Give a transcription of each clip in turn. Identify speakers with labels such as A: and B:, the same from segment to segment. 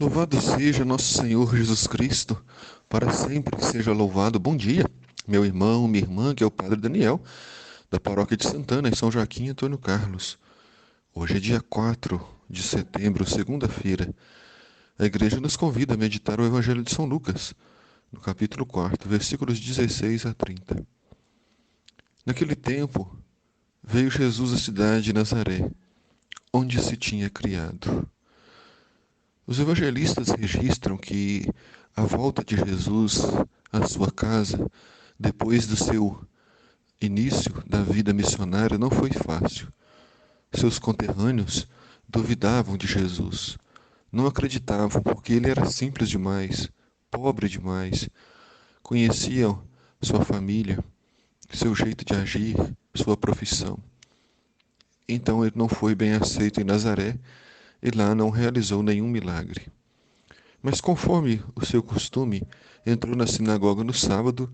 A: Louvado seja nosso Senhor Jesus Cristo, para sempre seja louvado. Bom dia, meu irmão, minha irmã, que é o Padre Daniel, da Paróquia de Santana, em São Joaquim Antônio Carlos. Hoje é dia 4 de setembro, segunda-feira. A igreja nos convida a meditar o Evangelho de São Lucas, no capítulo 4, versículos 16 a 30. Naquele tempo, veio Jesus à cidade de Nazaré, onde se tinha criado. Os evangelistas registram que a volta de Jesus à sua casa, depois do seu início da vida missionária, não foi fácil. Seus conterrâneos duvidavam de Jesus, não acreditavam porque ele era simples demais, pobre demais, conheciam sua família, seu jeito de agir, sua profissão. Então ele não foi bem aceito em Nazaré e lá não realizou nenhum milagre. Mas conforme o seu costume, entrou na sinagoga no sábado,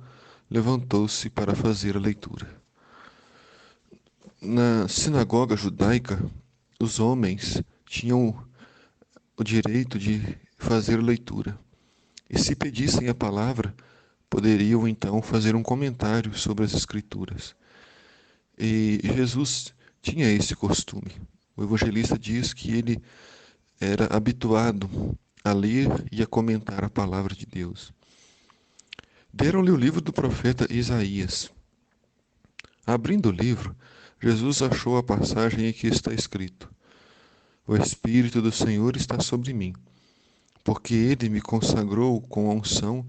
A: levantou-se para fazer a leitura. Na sinagoga judaica, os homens tinham o direito de fazer leitura. E se pedissem a palavra, poderiam então fazer um comentário sobre as Escrituras. E Jesus tinha esse costume. O evangelista diz que ele era habituado a ler e a comentar a palavra de Deus. Deram-lhe o livro do profeta Isaías. Abrindo o livro, Jesus achou a passagem em que está escrito: O Espírito do Senhor está sobre mim, porque ele me consagrou com a unção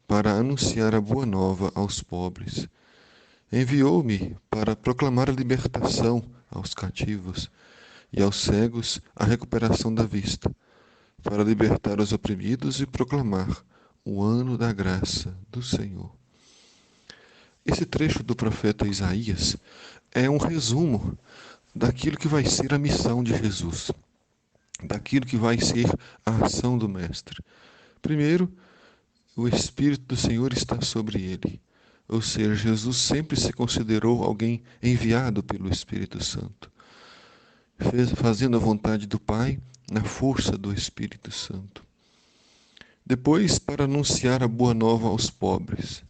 A: para anunciar a boa nova aos pobres. Enviou-me para proclamar a libertação aos cativos e aos cegos a recuperação da vista, para libertar os oprimidos e proclamar o ano da graça do Senhor. Esse trecho do profeta Isaías é um resumo daquilo que vai ser a missão de Jesus, daquilo que vai ser a ação do Mestre. Primeiro, o Espírito do Senhor está sobre ele, ou seja, Jesus sempre se considerou alguém enviado pelo Espírito Santo, fazendo a vontade do Pai na força do Espírito Santo. Depois, para anunciar a boa nova aos pobres,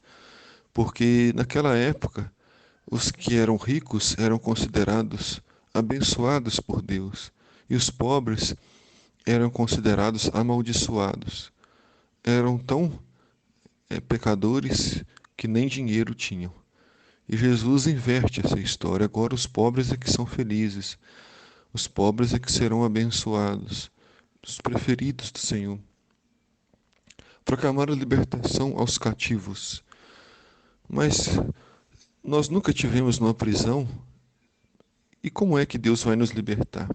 A: porque naquela época os que eram ricos eram considerados abençoados por Deus, e os pobres eram considerados amaldiçoados. Eram tão pecadores que nem dinheiro tinham. E Jesus inverte essa história. Agora os pobres é que são felizes, os pobres é que serão abençoados, os preferidos do Senhor. Proclamar a libertação aos cativos. Mas nós nunca tivemos numa prisão. E como é que Deus vai nos libertar?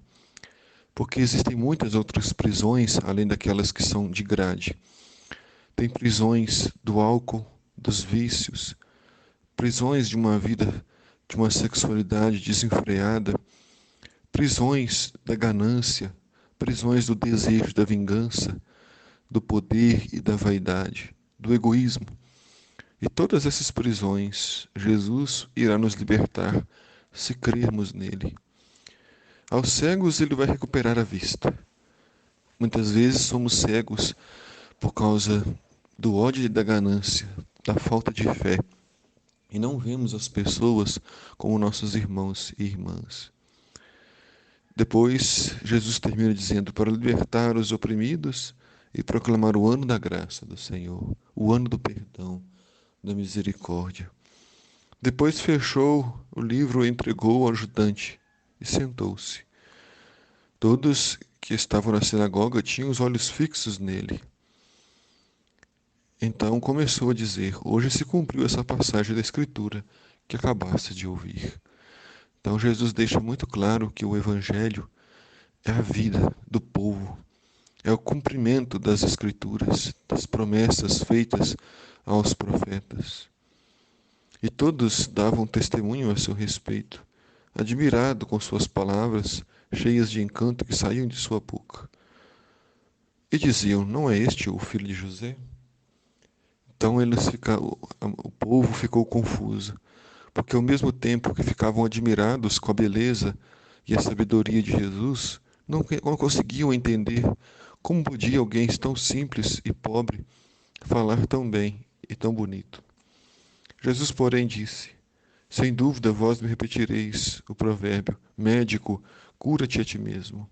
A: Porque existem muitas outras prisões, além daquelas que são de grade. Tem prisões do álcool, dos vícios, prisões de uma vida, de uma sexualidade desenfreada, prisões da ganância, prisões do desejo da vingança, do poder e da vaidade, do egoísmo. E todas essas prisões, Jesus irá nos libertar se crermos nele. Aos cegos ele vai recuperar a vista. Muitas vezes somos cegos por causa do ódio e da ganância, da falta de fé, e não vemos as pessoas como nossos irmãos e irmãs. Depois, Jesus termina dizendo: para libertar os oprimidos e proclamar o ano da graça do Senhor, o ano do perdão, da misericórdia. Depois fechou o livro, entregou ao ajudante e sentou-se. Todos que estavam na sinagoga tinham os olhos fixos nele. Então começou a dizer: hoje se cumpriu essa passagem da Escritura que acabaste de ouvir. Então Jesus deixa muito claro que o Evangelho é a vida do povo, é o cumprimento das Escrituras, das promessas feitas aos profetas. E todos davam testemunho a seu respeito, admirado com suas palavras, cheias de encanto que saíam de sua boca. E diziam: não é este o filho de José? Então o povo ficou confuso, porque ao mesmo tempo que ficavam admirados com a beleza e a sabedoria de Jesus, não conseguiam entender Como podia alguém tão simples e pobre falar tão bem e tão bonito? Jesus, porém, disse: Sem dúvida vós me repetireis o provérbio: Médico, cura-te a ti mesmo.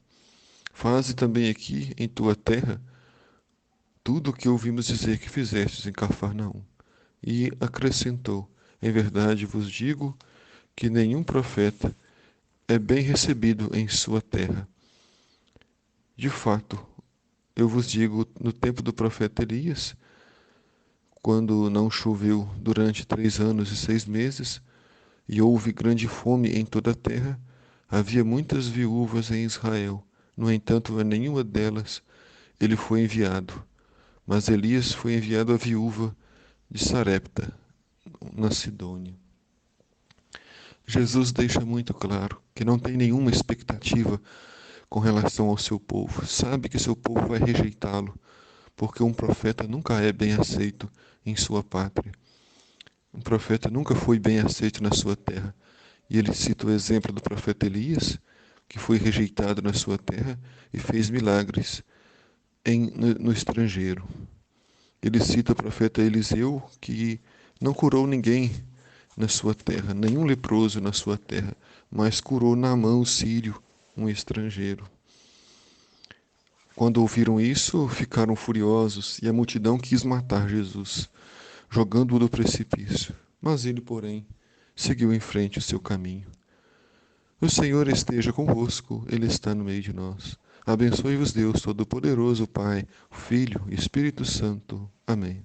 A: Faze também aqui em tua terra tudo o que ouvimos dizer que fizestes em Cafarnaum. E acrescentou: Em verdade vos digo que nenhum profeta é bem recebido em sua terra. De fato, eu vos digo, no tempo do profeta Elias, quando não choveu durante 3 anos e 6 meses, e houve grande fome em toda a terra, havia muitas viúvas em Israel. No entanto, a nenhuma delas ele foi enviado. Mas Elias foi enviado à viúva de Sarepta, na Sidônia. Jesus deixa muito claro que não tem nenhuma expectativa com relação ao seu povo. Sabe que seu povo vai rejeitá-lo, porque um profeta nunca é bem aceito em sua pátria. Um profeta nunca foi bem aceito na sua terra. E ele cita o exemplo do profeta Elias, que foi rejeitado na sua terra e fez milagres no estrangeiro. Ele cita o profeta Eliseu, que não curou ninguém na sua terra, nenhum leproso na sua terra, mas curou Naamã, o sírio, um estrangeiro. Quando ouviram isso, ficaram furiosos e a multidão quis matar Jesus, jogando-o do precipício. Mas ele, porém, seguiu em frente o seu caminho. O Senhor esteja convosco, Ele está no meio de nós. Abençoe-vos Deus Todo-Poderoso, Pai, Filho e Espírito Santo. Amém.